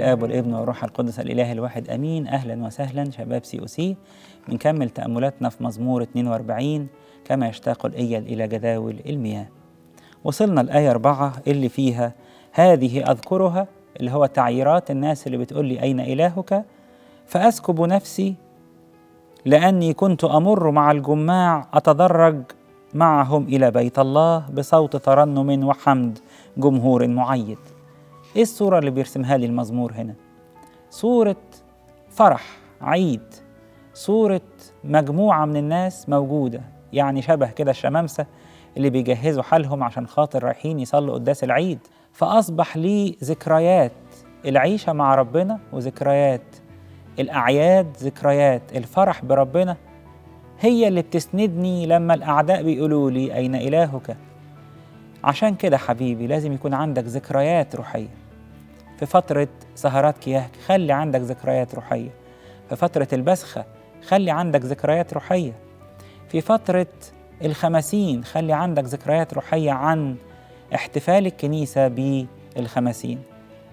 الآب والابن والروح القدس الإله الواحد أمين. أهلا وسهلا شباب COC. بنكمل تأملاتنا في مزمور 42 كما يشتاق الإيل إلى جداول المياه. وصلنا الآية 4 اللي فيها هذه أذكرها، اللي هو تعييرات الناس اللي بتقول لي أين إلهك، فأسكب نفسي لأني كنت أمر مع الجماع أتدرج معهم إلى بيت الله بصوت ترنم وحمد جمهور معيد. إيه الصورة اللي بيرسمها لي المزمور هنا؟ صورة فرح عيد، صورة مجموعة من الناس موجودة، يعني شبه كده الشمامسة اللي بيجهزوا حالهم عشان خاطر رايحين يصلوا قداس العيد. فأصبح لي ذكريات العيشة مع ربنا، وذكريات الأعياد، ذكريات الفرح بربنا هي اللي بتسندني لما الأعداء بيقولوا لي أين إلهك. عشان كده حبيبي لازم يكون عندك ذكريات روحية. في فترة سهرات كياك خلي عندك ذكريات روحية. في فترة البسخة خلي عندك ذكريات روحية. في فترة الخمسين خلي عندك ذكريات روحية عن احتفال الكنيسة بالخمسين.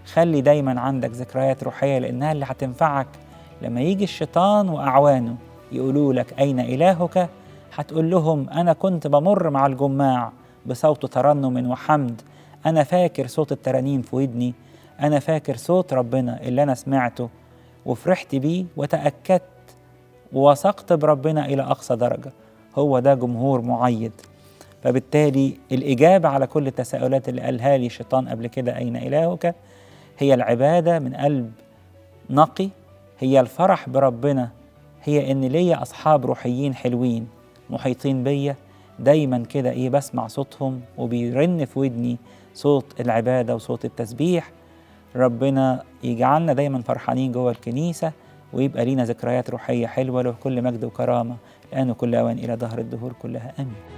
خلي دايما عندك ذكريات روحية، لأنها اللي هتنفعك لما يجي الشيطان وأعوانه يقولوا لك أين إلهك، هتقول لهم أنا كنت بمر مع الجماع بصوت ترنم وحمد، أنا فاكر صوت الترانيم في ودني، أنا فاكر صوت ربنا اللي أنا سمعته وفرحت بيه وتأكدت ووثقت بربنا إلى أقصى درجة. هو ده جمهور معيد. فبالتالي الإجابة على كل التساؤلات اللي قالها لي الشيطان قبل كده أين إلهك هي العبادة من قلب نقي، هي الفرح بربنا، هي إن ليا أصحاب روحيين حلوين محيطين بيا دايما كده بسمع صوتهم وبيرن في ودني صوت العبادة وصوت التسبيح. ربنا يجعلنا دايما فرحانين جوه الكنيسة، ويبقى لينا ذكريات روحية حلوة. له كل مجد وكرامة الآن وكل أوان إلى دهر الدهور كلها آمين.